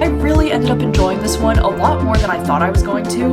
I really ended up enjoying this one a lot more than I thought I was going to.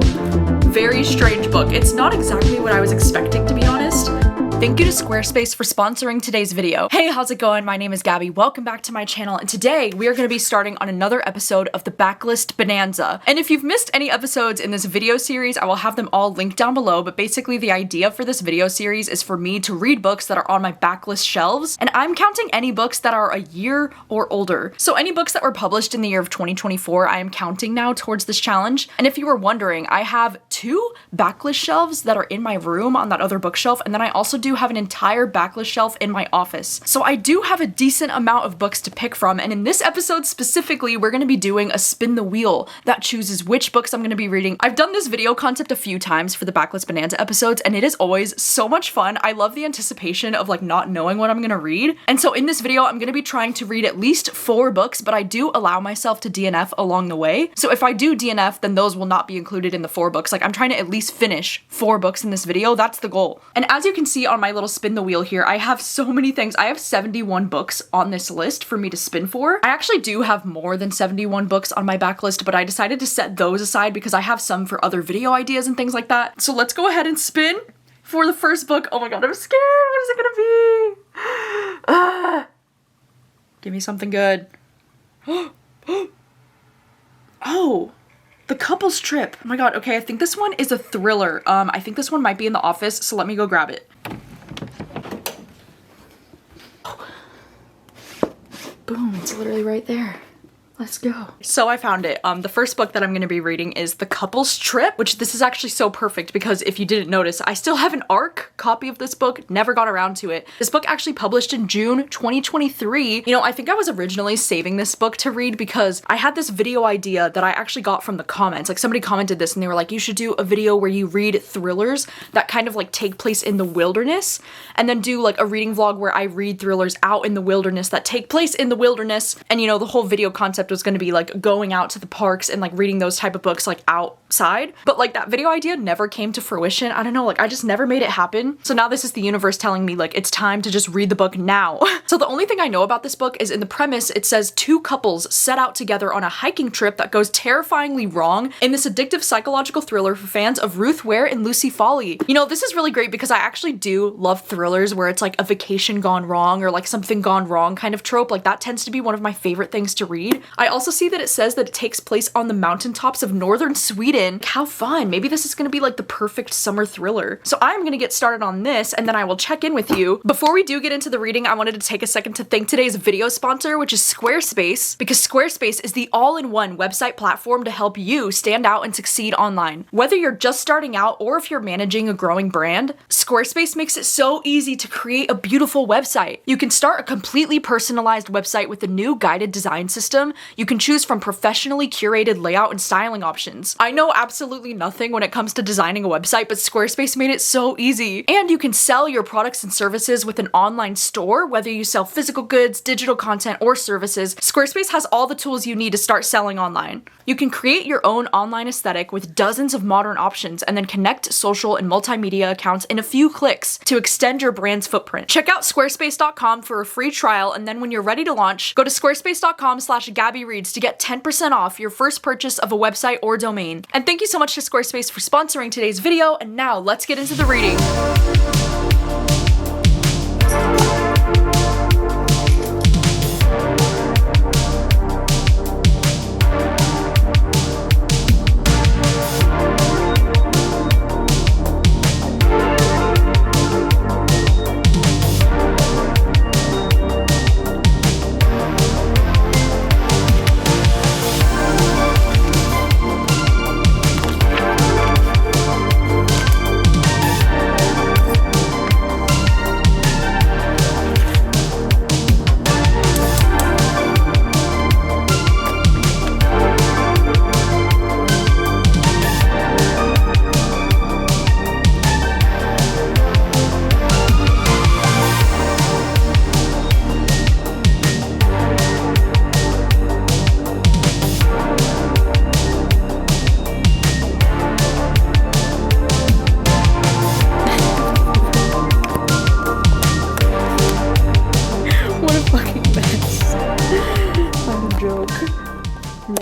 Very strange book. It's not exactly what I was expecting, to be honest. Thank you to Squarespace for sponsoring today's video. Hey, how's it going? My name is Gabby. Welcome back to my channel, and today we are going to be starting on another episode of the Backlist Bonanza. And if you've missed any episodes in this video series, I will have them all linked down below, but basically the idea for this video series is for me to read books that are on my backlist shelves, and I'm counting any books that are a year or older. So any books that were published in the year of 2024, I am counting now towards this challenge. And if you were wondering, I have 2 backlist shelves that are in my room on that other bookshelf, and then I also do have an entire backlist shelf in my office. So I do have a decent amount of books to pick from, and in this episode specifically, we're going to be doing a spin the wheel that chooses which books I'm going to be reading. I've done this video concept a few times for the Backlist Bonanza episodes, and it is always so much fun. I love the anticipation of like not knowing what I'm going to read. And so in this video, I'm going to be trying to read at least 4 books, but I do allow myself to DNF along the way. So if I do DNF, then those will not be included in the 4 books. Like I'm trying to at least finish 4 books in this video. That's the goal. And as you can see on my little spin the wheel here, I have so many things. I have 71 books on this list for me to spin for. I actually do have more than 71 books on my backlist, but I decided to set those aside because I have some for other video ideas and things like that. So let's go ahead and spin for the first book. Oh my god, I'm scared. What is it gonna be? Give me something good. Oh, The Couple's Trip. Oh my god, okay, I think this one is a thriller. I think this one might be in the office, so let me go grab it. Boom, it's literally right there. Let's go. So I found it. The first book that I'm going to be reading is The Couple's Trip, which this is actually so perfect because if you didn't notice, I still have an ARC copy of this book, never got around to it. This book actually published in June 2023. You know, I think I was originally saving this book to read because I had this video idea that I actually got from the comments. Like somebody commented this and they were like, you should do a video where you read thrillers that kind of like take place in the wilderness, and then do like a reading vlog where I read thrillers out in the wilderness that take place in the wilderness. And you know, the whole video concept was going to be like going out to the parks and like reading those type of books like outside. But like that video idea never came to fruition. I don't know, like I just never made it happen. So now this is the universe telling me like it's time to just read the book now. So the only thing I know about this book is in the premise it says 2 couples set out together on a hiking trip that goes terrifyingly wrong in this addictive psychological thriller for fans of Ruth Ware and Lucy Foley. You know, this is really great because I actually do love thrillers where it's like a vacation gone wrong or like something gone wrong kind of trope. Like that tends to be one of my favorite things to read. I also see that it says that it takes place on the mountaintops of northern Sweden. How fun. Maybe this is going to be like the perfect summer thriller. So I'm going to get started on this and then I will check in with you. Before we do get into the reading, I wanted to take a second to thank today's video sponsor, which is Squarespace, because Squarespace is the all-in-one website platform to help you stand out and succeed online. Whether you're just starting out or if you're managing a growing brand, Squarespace makes it so easy to create a beautiful website. You can start a completely personalized website with a new guided design system. You can choose from professionally curated layout and styling options. I know absolutely nothing when it comes to designing a website, but Squarespace made it so easy. And you can sell your products and services with an online store, whether you sell physical goods, digital content, or services. Squarespace has all the tools you need to start selling online. You can create your own online aesthetic with dozens of modern options and then connect social and multimedia accounts in a few clicks to extend your brand's footprint. Check out squarespace.com for a free trial, and then when you're ready to launch, go to squarespace.com/gabbyreads to get 10% off your first purchase of a website or domain. And thank you so much to Squarespace for sponsoring today's video, and now let's get into the reading.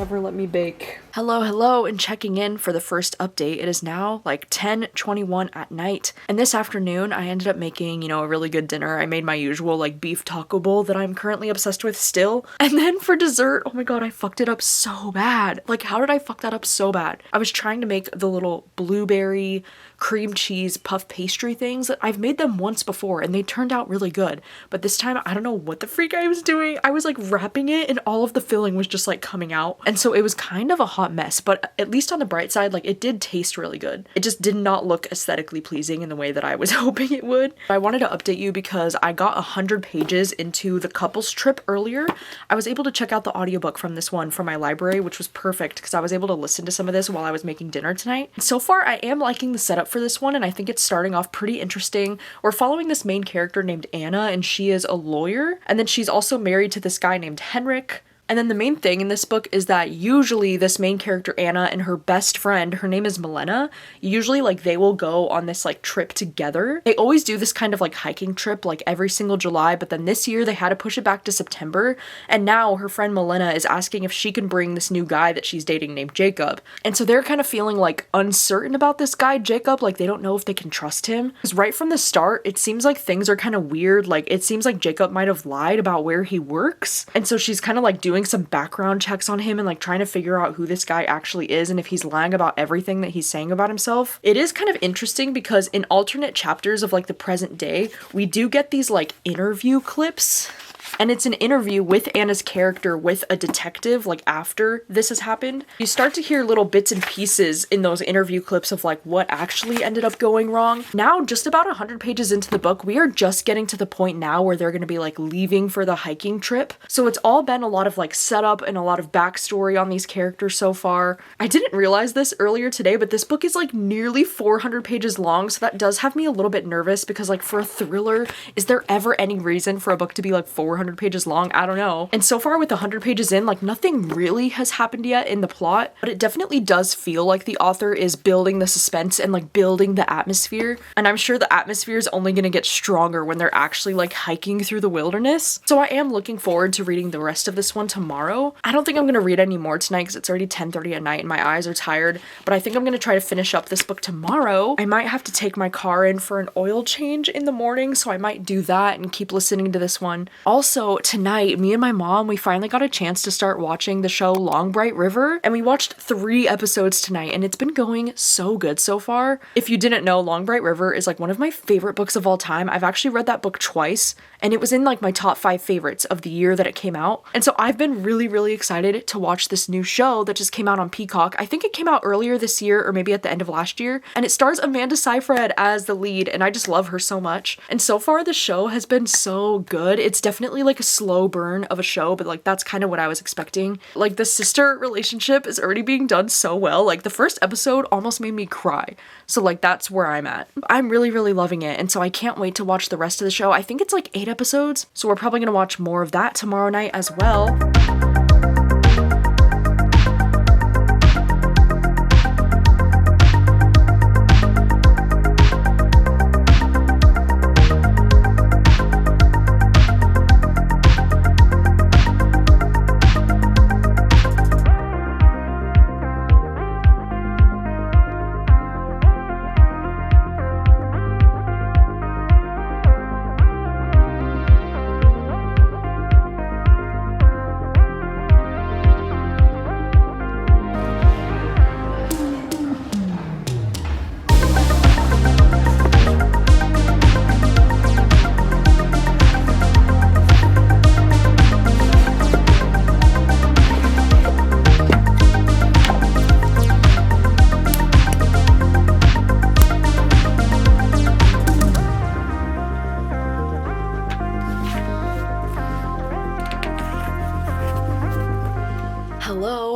never let me bake. Hello, and checking in for the first update. It is now like 10:21 at night, and this afternoon I ended up making, you know, a really good dinner. I made my usual like beef taco bowl that I'm currently obsessed with still, and then for dessert, oh my god, I fucked it up so bad. Like, how did I fuck that up so bad? I was trying to make the little blueberry cream cheese puff pastry things. I've made them once before and they turned out really good, but this time I don't know what the freak I was doing. I was like wrapping it and all of the filling was just like coming out, and so it was kind of a hot mess, but at least on the bright side, like, it did taste really good. It just did not look aesthetically pleasing in the way that I was hoping it would. I wanted to update you because I got 100 pages into the couples trip earlier. I was able to check out the audiobook from this one from my library, which was perfect because I was able to listen to some of this while I was making dinner tonight. So far I am liking the setup for this one, and I think it's starting off pretty interesting. We're following this main character named Anna, and she is a lawyer, and then she's also married to this guy named Henrik. And then the main thing in this book is that usually this main character Anna and her best friend, her name is Milena, usually like they will go on this like trip together. They always do this kind of like hiking trip like every single July, but then this year they had to push it back to September, and now her friend Milena is asking if she can bring this new guy that she's dating named Jacob. And so they're kind of feeling like uncertain about this guy Jacob, like they don't know if they can trust him. Because right from the start, it seems like things are kind of weird. Like, it seems like Jacob might have lied about where he works, and so she's kind of like doing some background checks on him and like trying to figure out who this guy actually is and if he's lying about everything that he's saying about himself. It is kind of interesting because in alternate chapters of like the present day, we do get these like interview clips. And it's an interview with Anna's character with a detective, like after this has happened. You start to hear little bits and pieces in those interview clips of like what actually ended up going wrong. Now, just about 100 pages into the book, we are just getting to the point now where they're gonna be like leaving for the hiking trip. So it's all been a lot of like setup and a lot of backstory on these characters so far. I didn't realize this earlier today, but this book is like nearly 400 pages long, so that does have me a little bit nervous because like for a thriller, is there ever any reason for a book to be like 400 pages long? I don't know. And so far with 100 pages in, like nothing really has happened yet in the plot, but it definitely does feel like the author is building the suspense and like building the atmosphere. And I'm sure the atmosphere is only gonna get stronger when they're actually like hiking through the wilderness. So I am looking forward to reading the rest of this one tomorrow. I don't think I'm gonna read any more tonight because it's already 10:30 at night and my eyes are tired, but I think I'm gonna try to finish up this book tomorrow. I might have to take my car in for an oil change in the morning, so I might do that and keep listening to this one. Also, tonight, me and my mom, we finally got a chance to start watching the show Long Bright River, and we watched 3 episodes tonight, and it's been going so good so far. If you didn't know, Long Bright River is like one of my favorite books of all time. I've actually read that book twice, and it was in like my top 5 favorites of the year that it came out. And so I've been really excited to watch this new show that just came out on Peacock. I think it came out earlier this year or maybe at the end of last year, and it stars Amanda Seyfried as the lead, and I just love her so much. And so far the show has been so good. It's definitely like a slow burn of a show, but like that's kind of what I was expecting. Like the sister relationship is already being done so well. Like the first episode almost made me cry. So like that's where I'm at. I'm really loving it, and so I can't wait to watch the rest of the show. I think it's like 8 episodes, so we're probably gonna watch more of that tomorrow night as well.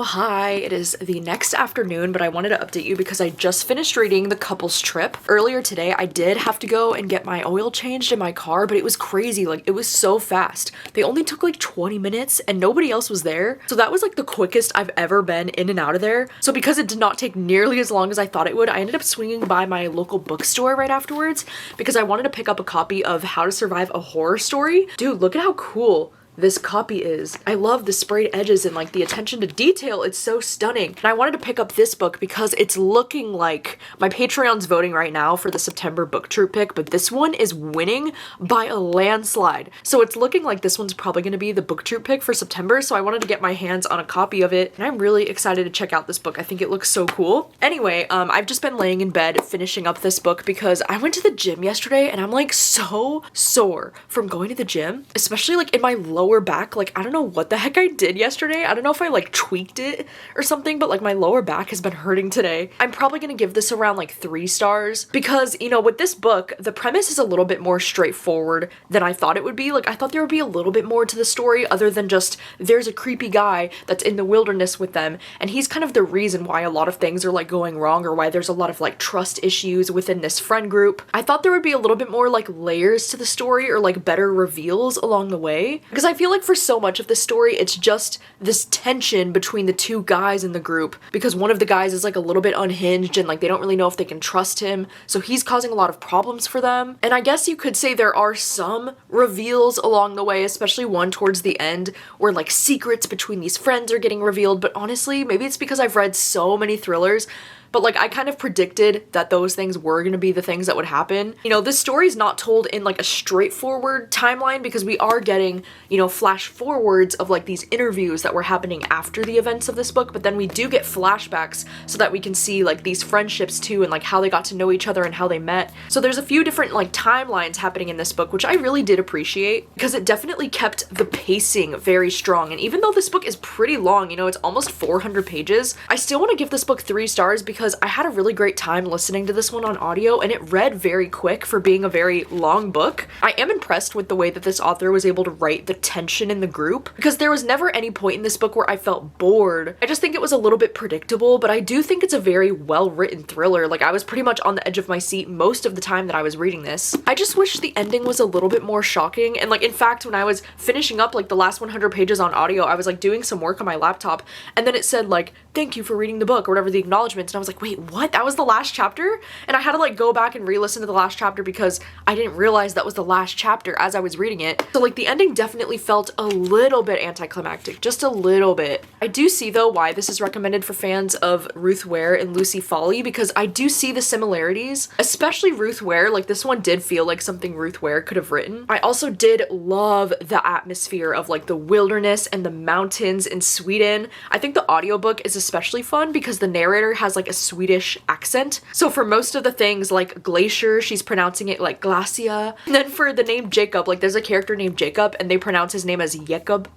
Hi, it is the next afternoon, but I wanted to update you because I just finished reading The Couples Trip. Earlier today, I did have to go and get my oil changed in my car, but it was crazy. Like, it was so fast. They only took like 20 minutes and nobody else was there. So that was like the quickest I've ever been in and out of there. So because it did not take nearly as long as I thought it would, I ended up swinging by my local bookstore right afterwards because I wanted to pick up a copy of How to Survive a Horror Story. Dude, look at how cool this copy is. I love the sprayed edges and like the attention to detail. It's so stunning. And I wanted to pick up this book because it's looking like my Patreon's voting right now for the September BookTube pick, but this one is winning by a landslide. So it's looking like this one's probably going to be the BookTube pick for September. So I wanted to get my hands on a copy of it, and I'm really excited to check out this book. I think it looks so cool. Anyway, I've just been laying in bed finishing up this book because I went to the gym yesterday and I'm like so sore from going to the gym, especially like in my lower back. Like, I don't know what the heck I did yesterday. I don't know if I like tweaked it or something, but like my lower back has been hurting today. I'm probably gonna give this around like 3 stars because, you know, with this book, the premise is a little bit more straightforward than I thought it would be. Like, I thought there would be a little bit more to the story other than just there's a creepy guy that's in the wilderness with them, and he's kind of the reason why a lot of things are like going wrong, or why there's a lot of like trust issues within this friend group. I thought there would be a little bit more like layers to the story, or like better reveals along the way, because I feel like for so much of the story it's just this tension between the 2 guys in the group, because one of the guys is like a little bit unhinged and like they don't really know if they can trust him, so he's causing a lot of problems for them. And I guess you could say there are some reveals along the way, especially one towards the end where like secrets between these friends are getting revealed, but honestly maybe it's because I've read so many thrillers, but like I kind of predicted that those things were going to be the things that would happen. You know, this story is not told in like a straightforward timeline because we are getting, you know, flash forwards of like these interviews that were happening after the events of this book, but then we do get flashbacks so that we can see like these friendships too, and like how they got to know each other and how they met. So there's a few different like timelines happening in this book, which I really did appreciate because it definitely kept the pacing very strong. And even though this book is pretty long, you know, it's almost 400 pages, I still want to give this book 3 stars because I had a really great time listening to this one on audio, and it read very quick for being a very long book. I am impressed with the way that this author was able to write the tension in the group, because there was never any point in this book where I felt bored. I just think it was a little bit predictable, but I do think it's a very well-written thriller. Like, I was pretty much on the edge of my seat most of the time that I was reading this. I just wish the ending was a little bit more shocking, and like in fact when I was finishing up like the last 100 pages on audio, I was like doing some work on my laptop, and then it said like, thank you for reading the book, or whatever the acknowledgements, and I was like, wait, what? That was the last chapter? And I had to like go back and re-listen to the last chapter because I didn't realize that was the last chapter as I was reading it. So like the ending definitely felt a little bit anticlimactic, just a little bit. I do see though why this is recommended for fans of Ruth Ware and Lucy Foley, because I do see the similarities, especially Ruth Ware. Like, this one did feel like something Ruth Ware could have written. I also did love the atmosphere of like the wilderness and the mountains in Sweden. I think the audiobook is especially fun because the narrator has like a Swedish accent. So for most of the things like glacier, she's pronouncing it like glacia. And then for the name Jacob, like there's a character named Jacob and they pronounce his name as Jacob.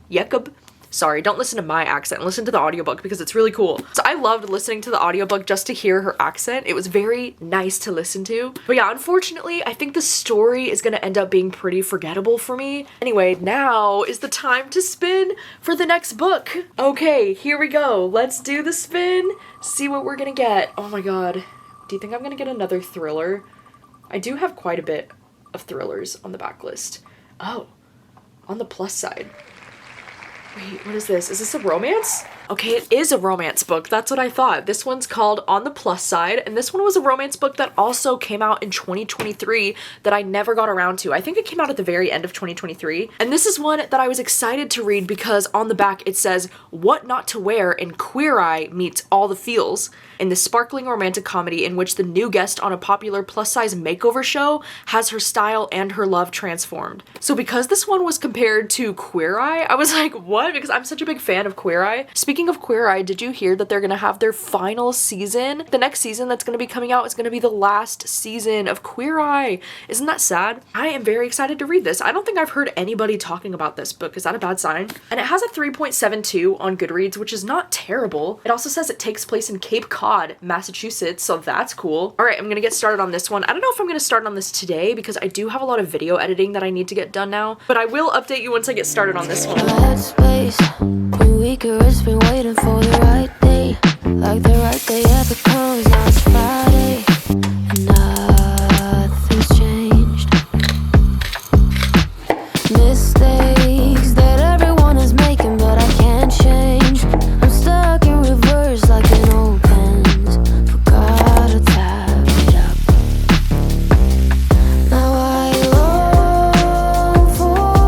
Sorry, don't listen to my accent, listen to the audiobook because it's really cool. So I loved listening to the audiobook just to hear her accent. It was very nice to listen to. But yeah, unfortunately, I think the story is gonna end up being pretty forgettable for me. Anyway, now is the time to spin for the next book. Okay, here we go. Let's do the spin, see what we're gonna get. Oh my god, do you think I'm gonna get another thriller? I do have quite a bit of thrillers on the backlist. Oh, on the plus side. Wait, what is this? Is this a romance? Okay, it is a romance book. That's what I thought. This one's called On the Plus Side, and this one was a romance book that also came out in 2023 that I never got around to. I think it came out at the very end of 2023. And this is one that I was excited to read because on the back it says, "What Not to Wear in Queer Eye Meets All the Feels," in this sparkling romantic comedy in which the new guest on a popular plus-size makeover show has her style and her love transformed. So because this one was compared to Queer Eye, I was like, what? Because I'm such a big fan of Queer Eye. Speaking of Queer Eye, did you hear that they're gonna have their final season? The next season that's gonna be coming out is gonna be the last season of Queer Eye. Isn't that sad? I am very excited to read this. I don't think I've heard anybody talking about this book. Is that a bad sign? And it has a 3.72 on Goodreads, which is not terrible. It also says it takes place in Cape Cod, Massachusetts, so that's cool. All right, I'm gonna get started on this one. I don't know if I'm gonna start on this today because I do have a lot of video editing that I need to get done now, but I will update you once I get started on this one. It's been waiting for the right day, like the right day ever comes. Now it's Friday, and nothing's changed. Mistakes that everyone is making, but I can't change. I'm stuck in reverse like an old pens. Forgot to tap it up. Now I long for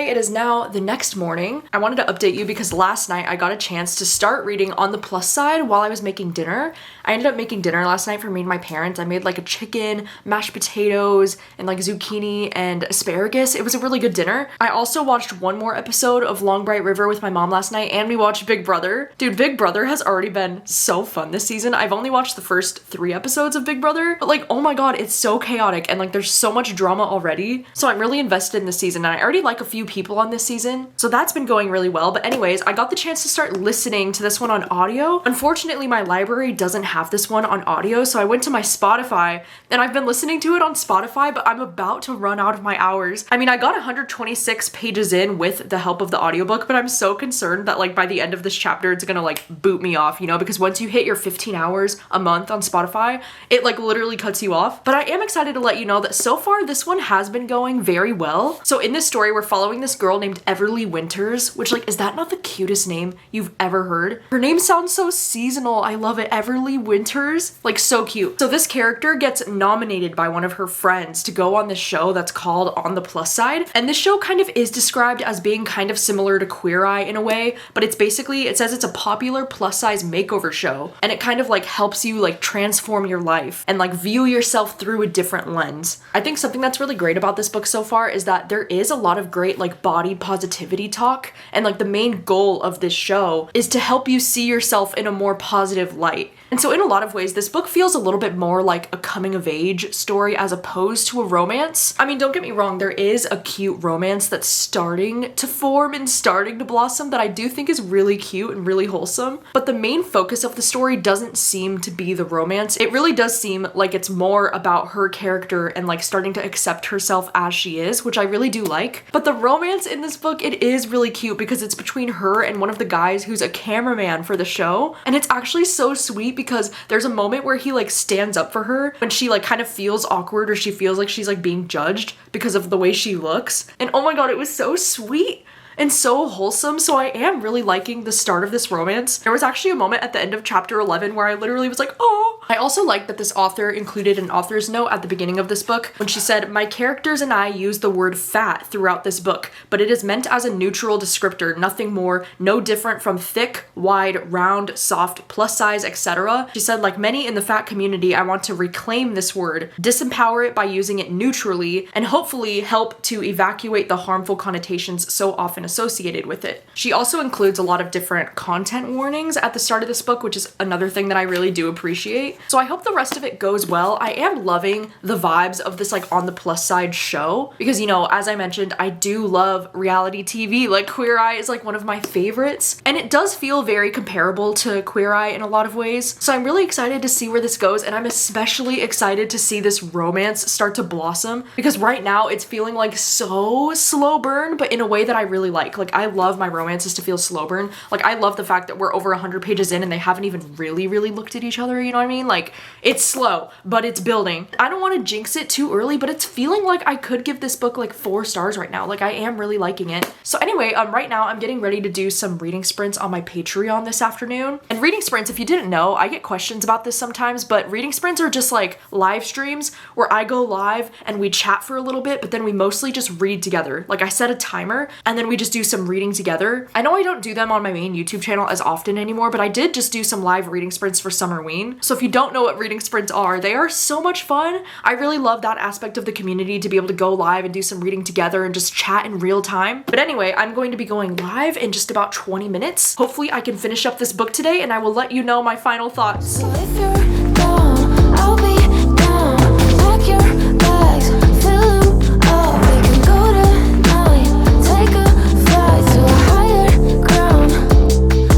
anyway, it is now the next morning. I wanted to update you because last night I got a chance to start reading on the plus side while I was making dinner. I ended up making dinner last night for me and my parents. I made like a chicken, mashed potatoes, and like zucchini and asparagus. It was a really good dinner. I also watched one more episode of Long Bright River with my mom last night, and we watched Big Brother. Dude, Big Brother has already been so fun this season. I've only watched the first 3 episodes of Big Brother, but like, oh my god, it's so chaotic and like there's so much drama already. So I'm really invested in this season, and I already like a few people on this season. So that's been going really well. But anyways, I got the chance to start listening to this one on audio. Unfortunately, my library doesn't have this one on audio, so I went to my Spotify and I've been listening to it on Spotify, but I'm about to run out of my hours. I mean, I got 126 pages in with the help of the audiobook, but I'm so concerned that like by the end of this chapter, it's gonna like boot me off, you know, because once you hit your 15 hours a month on Spotify, it like literally cuts you off. But I am excited to let you know that so far this one has been going very well. So in this story, we're following this girl named Everly Winters, which like, is that not the cutest name you've ever heard? Her name sounds so seasonal. I love it. Everly Winters, like so cute. So this character gets nominated by one of her friends to go on this show that's called On the Plus Side. And this show kind of is described as being kind of similar to Queer Eye in a way, but it's basically, it says it's a popular plus size makeover show, and it kind of like helps you like transform your life and like view yourself through a different lens. I think something that's really great about this book so far is that there is a lot of great like body positivity talk, and like the main goal of this show is to help you see yourself in a more positive light. And so in a lot of ways, this book feels a little bit more like a coming of age story as opposed to a romance. I mean, don't get me wrong, there is a cute romance that's starting to form and starting to blossom that I do think is really cute and really wholesome. But the main focus of the story doesn't seem to be the romance. It really does seem like it's more about her character and like starting to accept herself as she is, which I really do like. But the romance in this book, it is really cute because it's between her and one of the guys who's a cameraman for the show. And it's actually so sweet because there's a moment where he like stands up for her when she like kind of feels awkward or she feels like she's like being judged because of the way she looks. And oh my god, it was so sweet and so wholesome. So I am really liking the start of this romance. There was actually a moment at the end of chapter 11 where I literally was like, oh. I also like that this author included an author's note at the beginning of this book when she said, "My characters and I use the word fat throughout this book, but it is meant as a neutral descriptor, nothing more, no different from thick, wide, round, soft, plus size, etc." She said, "Like many in the fat community, I want to reclaim this word, disempower it by using it neutrally, and hopefully help to evacuate the harmful connotations so often associated with it." She also includes a lot of different content warnings at the start of this book, which is another thing that I really do appreciate. So I hope the rest of it goes well. I am loving the vibes of this like On the Plus Side show because, you know, as I mentioned, I do love reality TV. Like Queer Eye is like one of my favorites, and it does feel very comparable to Queer Eye in a lot of ways. So I'm really excited to see where this goes, and I'm especially excited to see this romance start to blossom because right now it's feeling like so slow burn, but in a way that I really like. Like I love my romances to feel slow burn. Like I love the fact that we're over 100 pages in and they haven't even really looked at each other, you know what I mean? Like it's slow, but it's building. I don't want to jinx it too early, but it's feeling like I could give this book like 4 stars right now. Like I am really liking it. So anyway, right now I'm getting ready to do some reading sprints on my Patreon this afternoon. And reading sprints, if you didn't know, I get questions about this sometimes, but reading sprints are just like live streams where I go live and we chat for a little bit, but then we mostly just read together. Like I set a timer and then we just do some reading together. I know I don't do them on my main YouTube channel as often anymore, but I did just do some live reading sprints for Summerween. So if you don't know what reading sprints are, they are so much fun. I really love that aspect of the community to be able to go live and do some reading together and just chat in real time. But anyway, I'm going to be going live in just about 20 minutes. Hopefully I can finish up this book today and I will let you know my final thoughts. So if you're down, I'll be down. Pack your bags, fill them up. We can go tonight, take a flight to a higher ground.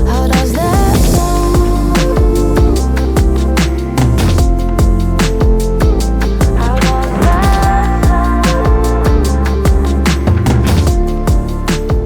How does that sound? How does that sound?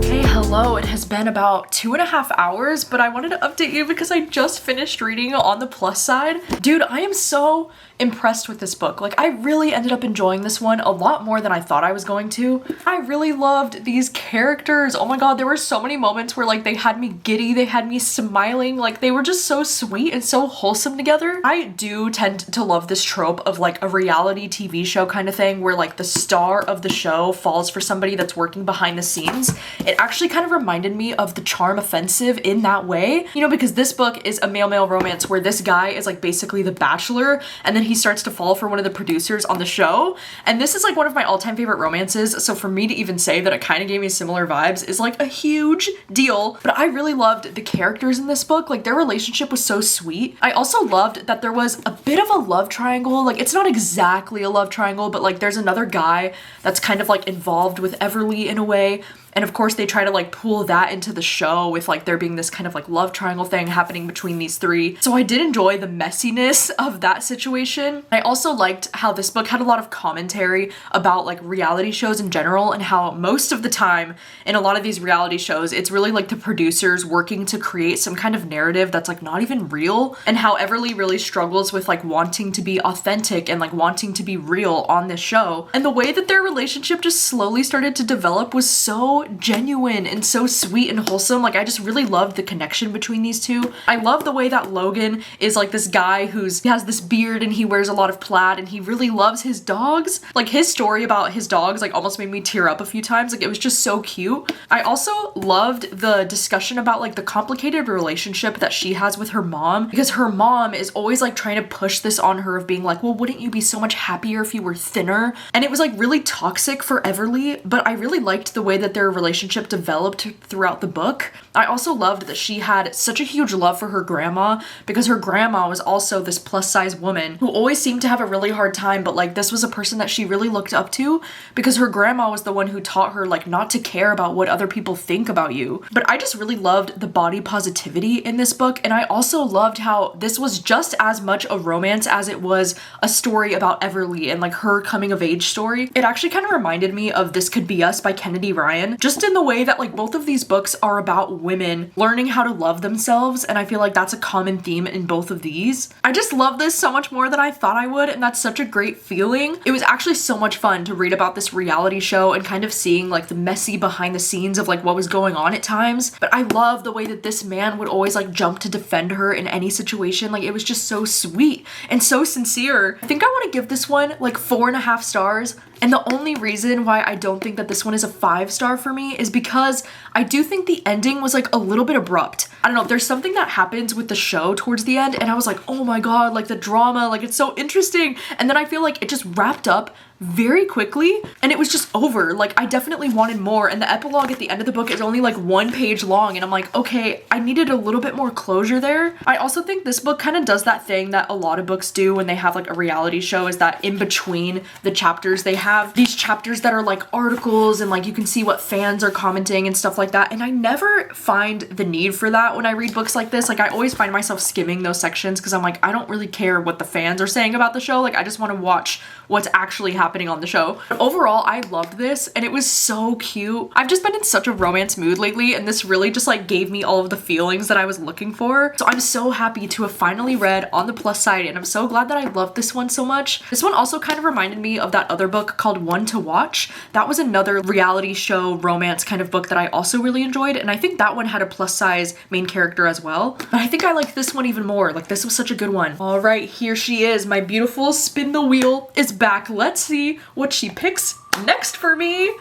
Hey, hello. It has been about 2.5 hours, but I wanted to update you because I just finished reading On the Plus Side. Dude, I am so impressed with this book. Like, I really ended up enjoying this one a lot more than I thought I was going to. I really loved these characters. Oh my god, there were so many moments where like they had me giddy, they had me smiling, like they were just so sweet and so wholesome together. I do tend to love this trope of like a reality TV show kind of thing where like the star of the show falls for somebody that's working behind the scenes. It actually kind of reminded me of The Charm Offensive in that way, you know, because this book is a male-male romance where this guy is like basically the bachelor and then he starts to fall for one of the producers on the show. And this is like one of my all-time favorite romances, so for me to even say that it kind of gave me similar vibes is like a huge deal. But I really loved the characters in this book. Like, their relationship was so sweet. I also loved that there was a bit of a love triangle. Like, it's not exactly a love triangle, but like there's another guy that's kind of like involved with Everly in a way. And of course they try to like pull that into the show with like there being this kind of like love triangle thing happening between these three. So I did enjoy the messiness of that situation. I also liked how this book had a lot of commentary about like reality shows in general and how most of the time in a lot of these reality shows, it's really like the producers working to create some kind of narrative that's like not even real, and how Everly really struggles with like wanting to be authentic and like wanting to be real on this show. And the way that their relationship just slowly started to develop was so genuine and so sweet and wholesome. Like, I just really loved the connection between these two. I love the way that Logan is like this guy he has this beard and he wears a lot of plaid and he really loves his dogs. Like, his story about his dogs like almost made me tear up a few times. Like, it was just so cute. I also loved the discussion about like the complicated relationship that she has with her mom, because her mom is always like trying to push this on her of being like, well, wouldn't you be so much happier if you were thinner? And it was like really toxic for Everly, but I really liked the way that their relationship developed throughout the book. I also loved that she had such a huge love for her grandma, because her grandma was also this plus size woman who always seemed to have a really hard time, but like this was a person that she really looked up to because her grandma was the one who taught her like not to care about what other people think about you. But I just really loved the body positivity in this book, and I also loved how this was just as much a romance as it was a story about Everly and like her coming of age story. It actually kind of reminded me of This Could Be Us by Kennedy Ryan, just in the way that like both of these books are about women learning how to love themselves, and I feel like that's a common theme in both of these. I just love this so much more than I thought I would, and that's such a great feeling. It was actually so much fun to read about this reality show and kind of seeing like the messy behind the scenes of like what was going on at times. But I love the way that this man would always like jump to defend her in any situation. Like, it was just so sweet and so sincere. I think I want to give this one like 4.5 stars. And the only reason why I don't think that this one is a 5-star for me is because I do think the ending was like a little bit abrupt. I don't know, there's something that happens with the show towards the end and I was like, oh my god, like the drama, like it's so interesting. And then I feel like it just wrapped up very quickly and it was just over. Like, I definitely wanted more, and the epilogue at the end of the book is only like 1 page long and I'm like, okay, I needed a little bit more closure there. I also think this book kind of does that thing that a lot of books do when they have like a reality show, is that in between the chapters they have these chapters that are like articles and like you can see what fans are commenting and stuff like that, and I never find the need for that when I read books like this. Like, I always find myself skimming those sections because I'm like, I don't really care what the fans are saying about the show. Like, I just want to watch what's actually happening on the show. But overall, I loved this and it was so cute. I've just been in such a romance mood lately, and this really just like gave me all of the feelings that I was looking for. So I'm so happy to have finally read On the Plus Side, and I'm so glad that I loved this one so much. This one also kind of reminded me of that other book called One to Watch. That was another reality show romance kind of book that I also really enjoyed, and I think that one had a plus size main character as well. But I think I liked this one even more. Like, this was such a good one. All right, here she is. My beautiful Spin the Wheel is back. Let's see what she picks next for me.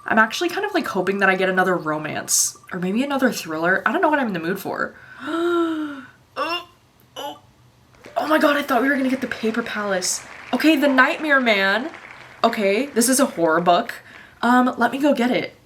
I'm actually kind of like hoping that I get another romance or maybe another thriller. I don't know what I'm in the mood for. Oh my god, I thought we were gonna get The Paper Palace. Okay, The Nightmare Man. Okay, this is a horror book. Let me go get it.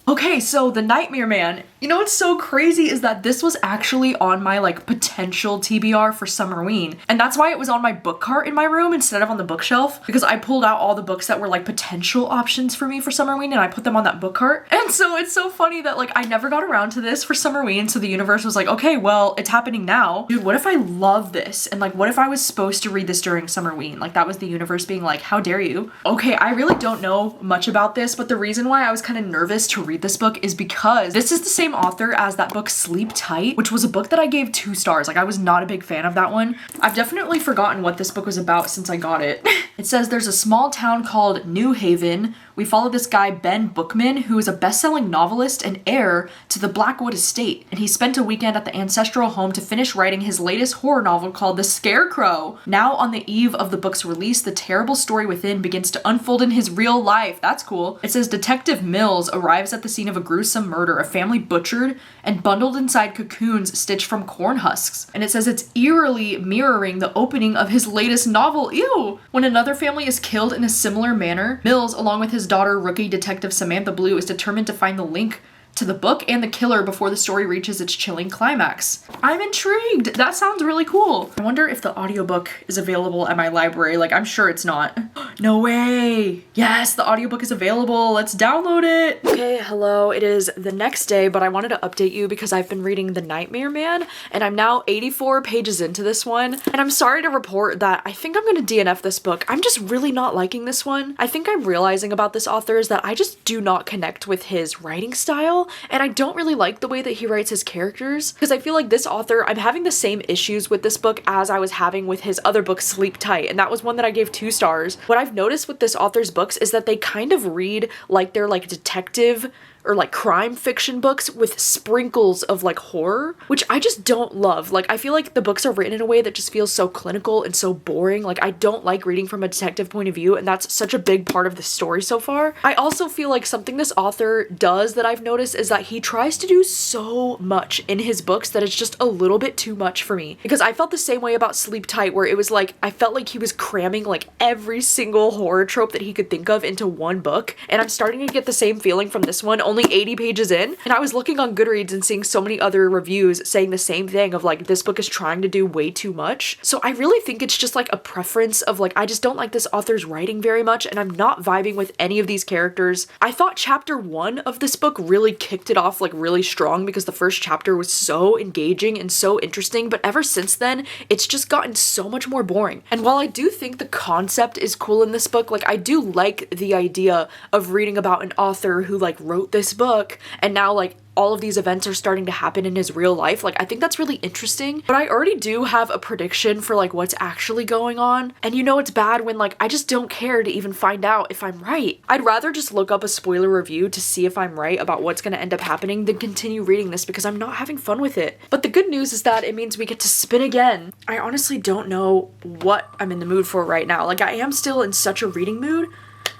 Okay, so The Nightmare Man. You know what's so crazy is that this was actually on my like potential TBR for Summerween. And that's why it was on my book cart in my room instead of on the bookshelf, because I pulled out all the books that were like potential options for me for Summerween and I put them on that book cart. And so it's so funny that like I never got around to this for Summerween, so the universe was like, okay, well, it's happening now. Dude, what if I love this? And like, what if I was supposed to read this during Summerween? Like that was the universe being like, how dare you? Okay, I really don't know much about this, but the reason why I was kind of nervous to read this book is because this is the same author as that book Sleep Tight, which was a book that I gave 2 stars. Like I was not a big fan of that one. I've definitely forgotten what this book was about since I got it. It says there's a small town called New Haven. We follow this guy, Ben Bookman, who is a best-selling novelist and heir to the Blackwood estate. And he spent a weekend at the ancestral home to finish writing his latest horror novel called The Scarecrow. Now on the eve of the book's release, the terrible story within begins to unfold in his real life. That's cool. It says Detective Mills arrives at the scene of a gruesome murder, a family butchered and bundled inside cocoons stitched from corn husks. And it says it's eerily mirroring the opening of his latest novel. Ew! When another family is killed in a similar manner, Mills, along with his daughter, rookie detective Samantha Blue, is determined to find the link to the book and the killer before the story reaches its chilling climax. I'm intrigued. That sounds really cool. I wonder if the audiobook is available at my library. Like, I'm sure it's not. No way. Yes, the audiobook is available. Let's download it. Okay, hello. It is the next day, but I wanted to update you because I've been reading The Nightmare Man and I'm now 84 pages into this one. And I'm sorry to report that I think I'm gonna DNF this book. I'm just really not liking this one. I think I'm realizing about this author is that I just do not connect with his writing style. And I don't really like the way that he writes his characters, because I feel like this author, I'm having the same issues with this book as I was having with his other book, Sleep Tight, and that was one that I gave 2 stars. What I've noticed with this author's books is that they kind of read like they're like detective or like crime fiction books with sprinkles of like horror, which I just don't love. Like I feel like the books are written in a way that just feels so clinical and so boring. Like I don't like reading from a detective point of view, and that's such a big part of the story so far. I also feel like something this author does that I've noticed is that he tries to do so much in his books that it's just a little bit too much for me. Because I felt the same way about Sleep Tight, where it was like I felt like he was cramming like every single horror trope that he could think of into one book, and I'm starting to get the same feeling from this one, only 80 pages in. And I was looking on Goodreads and seeing so many other reviews saying the same thing of like, this book is trying to do way too much. So I really think it's just like a preference of like, I just don't like this author's writing very much, and I'm not vibing with any of these characters. I thought chapter 1 of this book really kicked it off like really strong because the first chapter was so engaging and so interesting, but ever since then, it's just gotten so much more boring. And while I do think the concept is cool in this book, like I do like the idea of reading about an author who like wrote this book and now like all of these events are starting to happen in his real life. Like I think that's really interesting, but I already do have a prediction for like what's actually going on. And you know it's bad when like I just don't care to even find out if I'm right. I'd rather just look up a spoiler review to see if I'm right about what's going to end up happening than continue reading this because I'm not having fun with it. But the good news is that it means we get to spin again. I honestly don't know what I'm in the mood for right now. Like I am still in such a reading mood.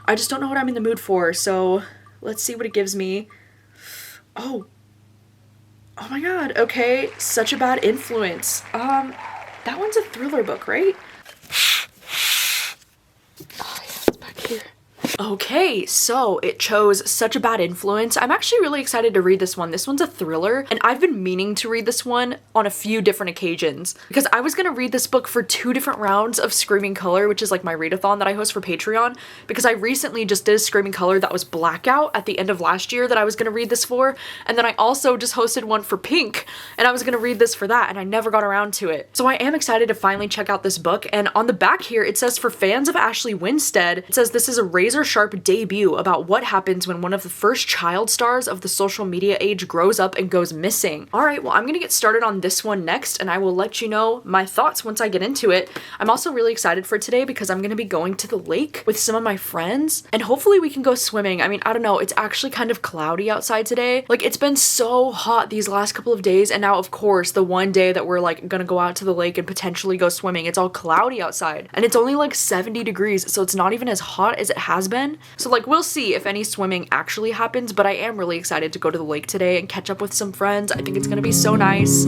I just don't know what I'm in the mood for. So let's see what it gives me. Oh my god, okay, Such a Bad Influence. That one's a thriller book, right? Oh yeah, it's back here. Okay, so it chose Such a Bad Influence. I'm actually really excited to read this one. This one's a thriller, and I've been meaning to read this one on a few different occasions because I was gonna read this book for 2 different rounds of Screaming Color, which is like my readathon that I host for Patreon, because I recently just did a Screaming Color that was Blackout at the end of last year that I was gonna read this for, and then I also just hosted one for Pink, and I was gonna read this for that, and I never got around to it. So I am excited to finally check out this book, and on the back here it says for fans of Ashley Winstead, it says this is a razor sharp debut about what happens when one of the first child stars of the social media age grows up and goes missing. Alright, well I'm gonna get started on this one next and I will let you know my thoughts once I get into it. I'm also really excited for today because I'm gonna be going to the lake with some of my friends and hopefully we can go swimming. I mean, I don't know, it's actually kind of cloudy outside today. Like it's been so hot these last couple of days, and now of course the one day that we're like gonna go out to the lake and potentially go swimming, it's all cloudy outside and it's only like 70 degrees, so it's not even as hot as it has been. So like we'll see if any swimming actually happens, but I am really excited to go to the lake today and catch up with some friends. I think it's gonna be so nice.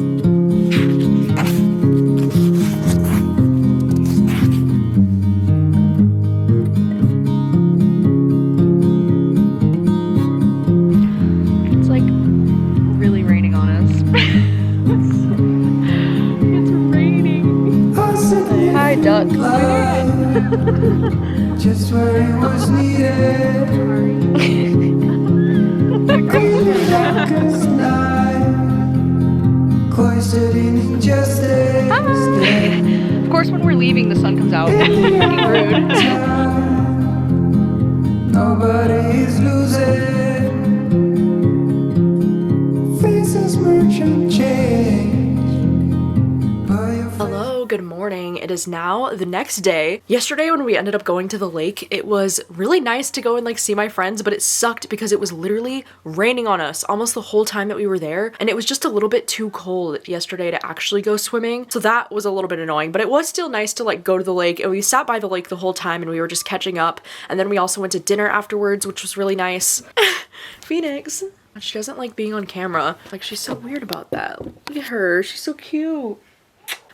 Hi, duck. Just where it was needed. In the darkest night, cloistered in injustice. Of course, when we're leaving, the sun comes out. Fucking rude. Nobody is losing. Faces merchant change. Hello, good morning. It is now the next day. Yesterday when we ended up going to the lake, it was really nice to go and like see my friends, but it sucked because it was literally raining on us almost the whole time that we were there. And it was just a little bit too cold yesterday to actually go swimming. So that was a little bit annoying, but it was still nice to like go to the lake, and we sat by the lake the whole time and we were just catching up. And then we also went to dinner afterwards, which was really nice. Phoenix. She doesn't like being on camera. Like, she's so weird about that. Look at her. She's so cute.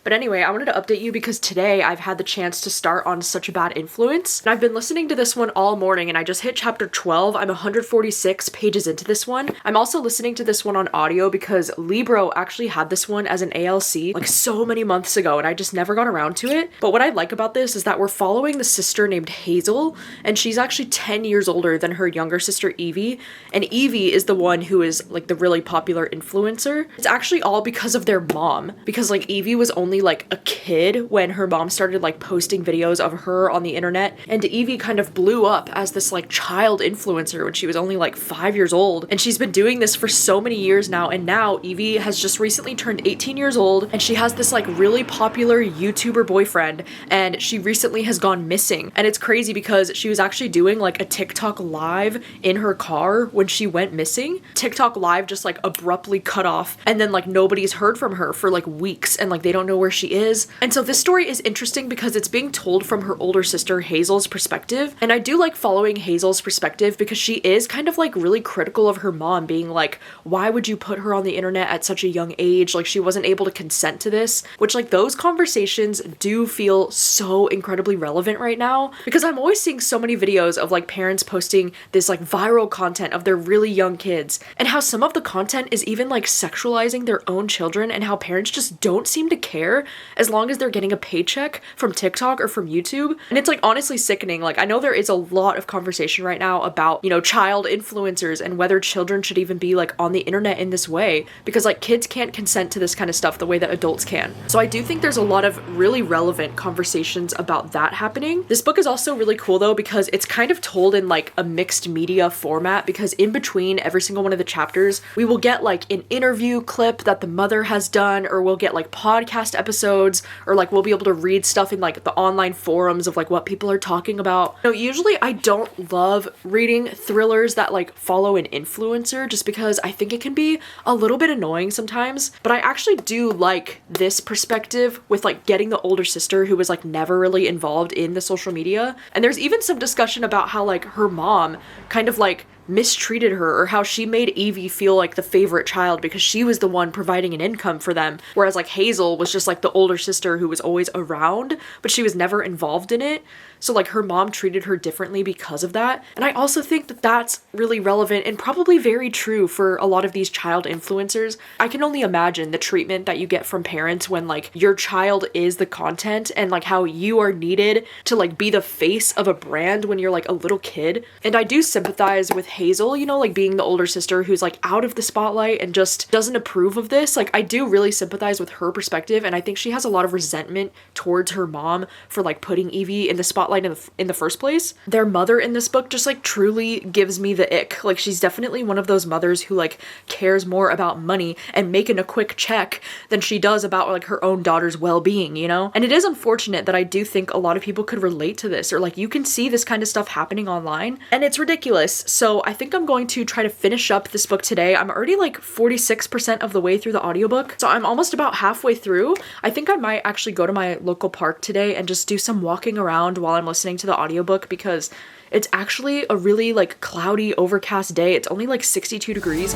But anyway, I wanted to update you because today I've had the chance to start on Such a Bad Influence. And I've been listening to this one all morning, and I just hit chapter 12. I'm 146 pages into this one. I'm also listening to this one on audio because Libro actually had this one as an ALC like so many months ago, and I just never got around to it. But what I like about this is that we're following the sister named Hazel, and she's actually 10 years older than her younger sister Evie. And Evie is the one who is like the really popular influencer. It's actually all because of their mom, because like Evie was only like a kid when her mom started like posting videos of her on the internet, and Evie kind of blew up as this like child influencer when she was only like 5 years old, and she's been doing this for so many years now. And now Evie has just recently turned 18 years old, and she has this like really popular YouTuber boyfriend, and she recently has gone missing. And it's crazy because she was actually doing like a TikTok live in her car when she went missing. TikTok live just like abruptly cut off, and then like nobody's heard from her for like weeks, and like they don't know where she is. And so this story is interesting because it's being told from her older sister Hazel's perspective. And I do like following Hazel's perspective because she is kind of like really critical of her mom, being like, why would you put her on the internet at such a young age? Like, she wasn't able to consent to this, which like those conversations do feel so incredibly relevant right now, because I'm always seeing so many videos of like parents posting this like viral content of their really young kids, and how some of the content is even like sexualizing their own children, and how parents just don't seem to care as long as they're getting a paycheck from TikTok or from YouTube. And it's like honestly sickening. Like, I know there is a lot of conversation right now about, you know, child influencers and whether children should even be like on the internet in this way, because like kids can't consent to this kind of stuff the way that adults can. So I do think there's a lot of really relevant conversations about that happening. This book is also really cool though because it's kind of told in like a mixed media format, because in between every single one of the chapters we will get like an interview clip that the mother has done, or we'll get like podcast episodes, or like we'll be able to read stuff in like the online forums of like what people are talking about. You know, usually I don't love reading thrillers that like follow an influencer, just because I think it can be a little bit annoying sometimes. But I actually do like this perspective with like getting the older sister who was like never really involved in the social media. And there's even some discussion about how like her mom kind of like mistreated her, or how she made Evie feel like the favorite child because she was the one providing an income for them, whereas like Hazel was just like the older sister who was always around but she was never involved in it. So like her mom treated her differently because of that. And I also think that that's really relevant and probably very true for a lot of these child influencers. I can only imagine the treatment that you get from parents when like your child is the content, and like how you are needed to like be the face of a brand when you're like a little kid. And I do sympathize with Hazel, you know, like being the older sister who's like out of the spotlight and just doesn't approve of this. Like, I do really sympathize with her perspective, and I think she has a lot of resentment towards her mom for like putting Evie in the spotlight in the first place. Their mother in this book just like truly gives me the ick. Like, she's definitely one of those mothers who like cares more about money and making a quick check than she does about like her own daughter's well-being, you know? And it is unfortunate that I do think a lot of people could relate to this, or like you can see this kind of stuff happening online, and it's ridiculous. So I think I'm going to try to finish up this book today. I'm already like 46% of the way through the audiobook, so I'm almost about halfway through. I think I might actually go to my local park today and just do some walking around while I'm listening to the audiobook, because it's actually a really like cloudy, overcast day. It's only like 62 degrees.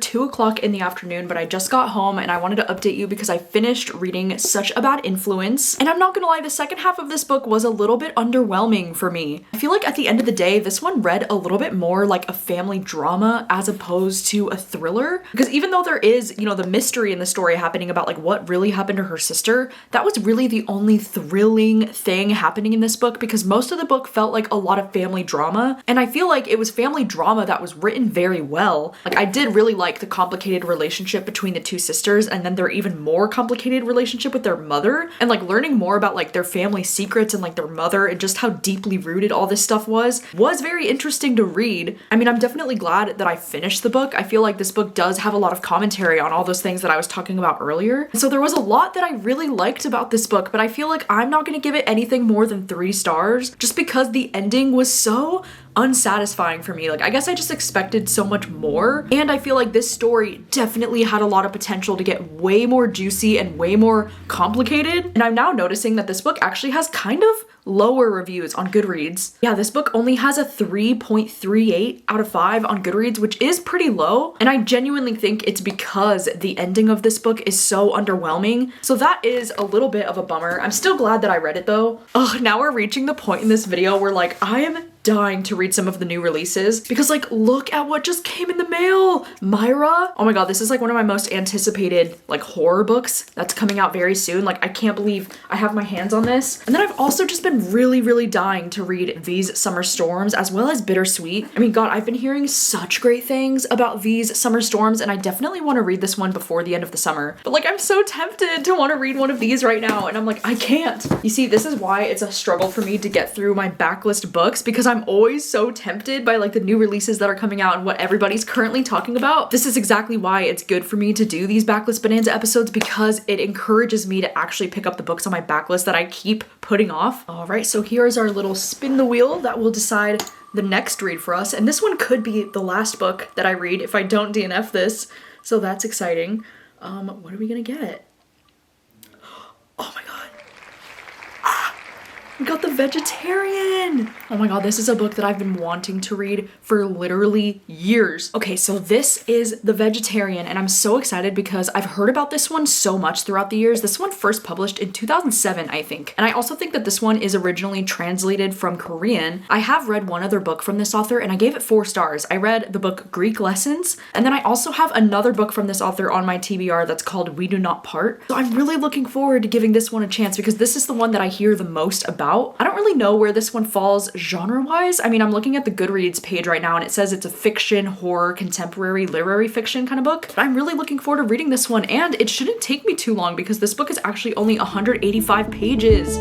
2 o'clock in the afternoon, but I just got home and I wanted to update you because I finished reading Such a Bad Influence. And I'm not gonna lie, the second half of this book was a little bit underwhelming for me. I feel like at the end of the day, this one read a little bit more like a family drama as opposed to a thriller. Because even though there is, you know, the mystery in the story happening about like what really happened to her sister, that was really the only thrilling thing happening in this book, because most of the book felt like a lot of family drama. And I feel like it was family drama that was written very well. Like, I did really like the complicated relationship between the two sisters, and then their even more complicated relationship with their mother, and like learning more about like their family secrets and like their mother and just how deeply rooted all this stuff was very interesting to read. I mean, I'm definitely glad that I finished the book. I feel like this book does have a lot of commentary on all those things that I was talking about earlier. So there was a lot that I really liked about this book, but I feel like I'm not gonna give it anything more than 3 stars just because the ending was so unsatisfying for me. Like, I guess I just expected so much more, and I feel like this story definitely had a lot of potential to get way more juicy and way more complicated. And I'm now noticing that this book actually has kind of lower reviews on Goodreads. Yeah, this book only has a 3.38 out of 5 on Goodreads, which is pretty low, and I genuinely think it's because the ending of this book is so underwhelming. So that is a little bit of a bummer. I'm still glad that I read it though. Ugh, now we're reaching the point in this video where like I am dying to read some of the new releases, because like look at what just came in the mail. Myra. Oh my god, this is like one of my most anticipated like horror books that's coming out very soon. Like, I can't believe I have my hands on this. And then I've also just been really dying to read These Summer Storms as well as Bittersweet. I mean, god, I've been hearing such great things about These Summer Storms, and I definitely want to read this one before the end of the summer. But like, I'm so tempted to want to read one of these right now, and I'm like, I can't. You see, this is why it's a struggle for me to get through my backlist books, because I'm always so tempted by like the new releases that are coming out and what everybody's currently talking about. This is exactly why it's good for me to do these Backlist Bonanza episodes, because it encourages me to actually pick up the books on my backlist that I keep putting off. All right, so here's our little spin the wheel that will decide the next read for us. And this one could be the last book that I read if I don't DNF this. So that's exciting. What are we gonna get? Oh my god. We got The Vegetarian! Oh my god, this is a book that I've been wanting to read for literally years. Okay, so this is The Vegetarian, and I'm so excited because I've heard about this one so much throughout the years. This one first published in 2007, I think. And I also think that this one is originally translated from Korean. I have read one other book from this author, and I gave it 4 stars. I read the book Greek Lessons, and then I also have another book from this author on my TBR that's called We Do Not Part. So I'm really looking forward to giving this one a chance, because this is the one that I hear the most about. I don't really know where this one falls genre-wise. I mean, I'm looking at the Goodreads page right now and it says it's a fiction, horror, contemporary, literary fiction kind of book. But I'm really looking forward to reading this one, and it shouldn't take me too long because this book is actually only 185 pages.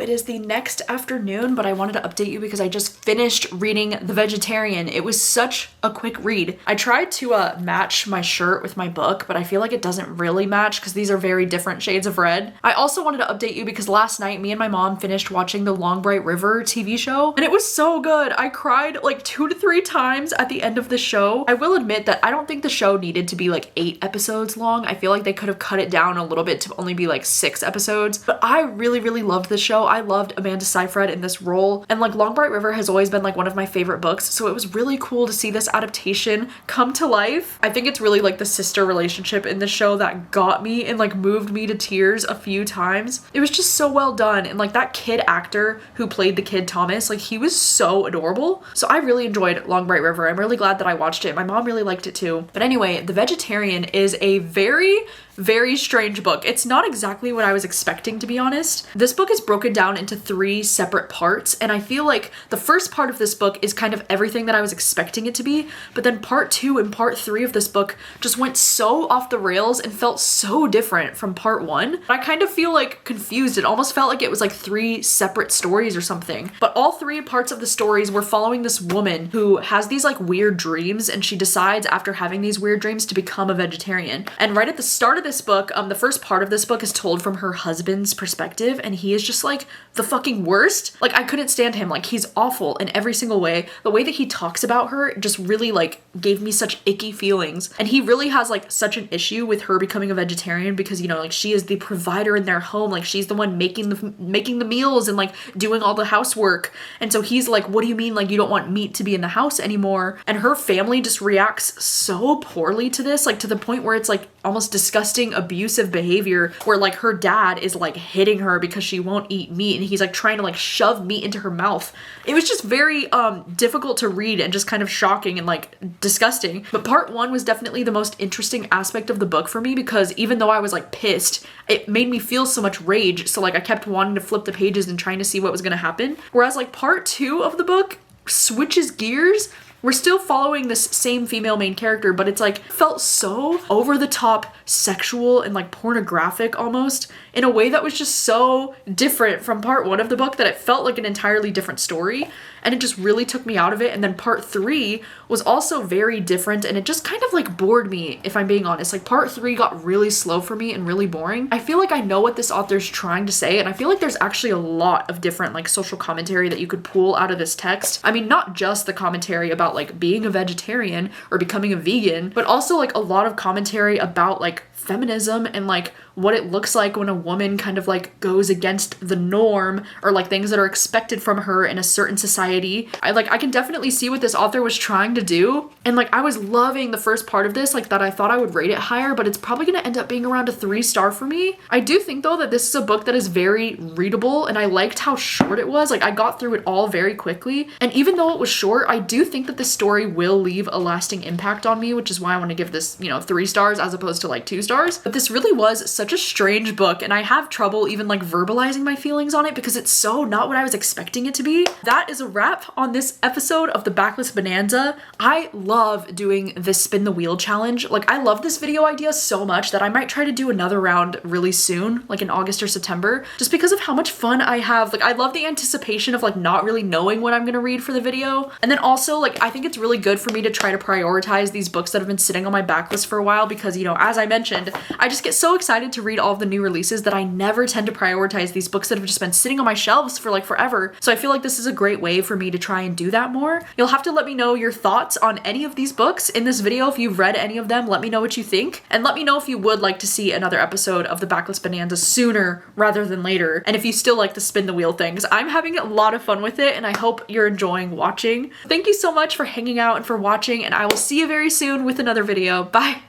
It is the next afternoon, but I wanted to update you because I just finished reading The Vegetarian. It was such a quick read. I tried to match my shirt with my book, but I feel like it doesn't really match because these are very different shades of red. I also wanted to update you because last night me and my mom finished watching the Long Bright River TV show, and it was so good. I cried like 2 to 3 times at the end of the show. I will admit that I don't think the show needed to be like 8 episodes long. I feel like they could have cut it down a little bit to only be like 6 episodes, but I really loved the show. I loved Amanda Seyfried in this role, and like Long Bright River has always been like one of my favorite books, so it was really cool to see this adaptation come to life. I think it's really like the sister relationship in the show that got me and like moved me to tears a few times. It was just so well done, and like that kid actor who played the kid Thomas, like he was so adorable. So I really enjoyed Long Bright River. I'm really glad that I watched it. My mom really liked it too. But anyway, The Vegetarian is a very strange book. It's not exactly what I was expecting, to be honest. This book is broken down into 3 separate parts, and I feel like the first part of this book is kind of everything that I was expecting it to be, but then part 2 and part 3 of this book just went so off the rails and felt so different from part 1. I kind of feel like confused. It almost felt like it was like 3 separate stories or something. But all 3 parts of the stories were following this woman who has these like weird dreams, and she decides after having these weird dreams to become a vegetarian. And right at the start of this book, the first part of this book is told from her husband's perspective, and he is just like the fucking worst. Like, I couldn't stand him. Like, he's awful in every single way. The way that he talks about her just really like gave me such icky feelings. And he really has like such an issue with her becoming a vegetarian because, you know, like she is the provider in their home. Like, she's the one making the meals and like doing all the housework. And so he's like, what do you mean like you don't want meat to be in the house anymore? And her family just reacts so poorly to this, like to the point where it's like almost disgusting abusive behavior, where like her dad is like hitting her because she won't eat meat, and he's like trying to like shove meat into her mouth. It was just very difficult to read and just kind of shocking and like disgusting. But part 1 was definitely the most interesting aspect of the book for me, because even though I was like pissed, it made me feel so much rage. So like I kept wanting to flip the pages and trying to see what was gonna happen. Whereas like part 2 of the book switches gears. We're still following this same female main character, but it's like felt so over the top sexual and like pornographic almost, in a way that was just so different from part 1 of the book that it felt like an entirely different story, and it just really took me out of it. And then part 3 was also very different, and it just kind of like bored me, if I'm being honest. Like, part 3 got really slow for me and really boring. I feel like I know what this author's trying to say, and I feel like there's actually a lot of different like social commentary that you could pull out of this text. I mean, not just the commentary about like being a vegetarian or becoming a vegan, but also like a lot of commentary about like feminism and like what it looks like when a woman kind of like goes against the norm, or like things that are expected from her in a certain society. I can definitely see what this author was trying to do. And like, I was loving the first part of this, like that I thought I would rate it higher, but it's probably gonna end up being around a 3-star for me. I do think though that this is a book that is very readable, and I liked how short it was. Like, I got through it all very quickly. And even though it was short, I do think that this story will leave a lasting impact on me, which is why I want to give this, you know, 3 stars as opposed to like 2 stars. But this really was such a strange book, and I have trouble even like verbalizing my feelings on it because it's so not what I was expecting it to be. That is a wrap on this episode of the Backlist Bonanza. I love doing this spin the wheel challenge. Like, I love this video idea so much that I might try to do another round really soon, like in August or September, just because of how much fun I have. Like, I love the anticipation of like not really knowing what I'm gonna read for the video. And then also like, I think it's really good for me to try to prioritize these books that have been sitting on my backlist for a while, because, you know, as I mentioned, I just get so excited to read all of the new releases that I never tend to prioritize these books that have just been sitting on my shelves for like forever. So I feel like this is a great way for me to try and do that more. You'll have to let me know your thoughts on any of these books in this video. If you've read any of them, let me know what you think, and let me know if you would like to see another episode of the Backlist Bonanza sooner rather than later, and if you still like the spin the wheel thing, because I'm having a lot of fun with it and I hope you're enjoying watching. Thank you so much for hanging out and for watching, and I will see you very soon with another video. Bye!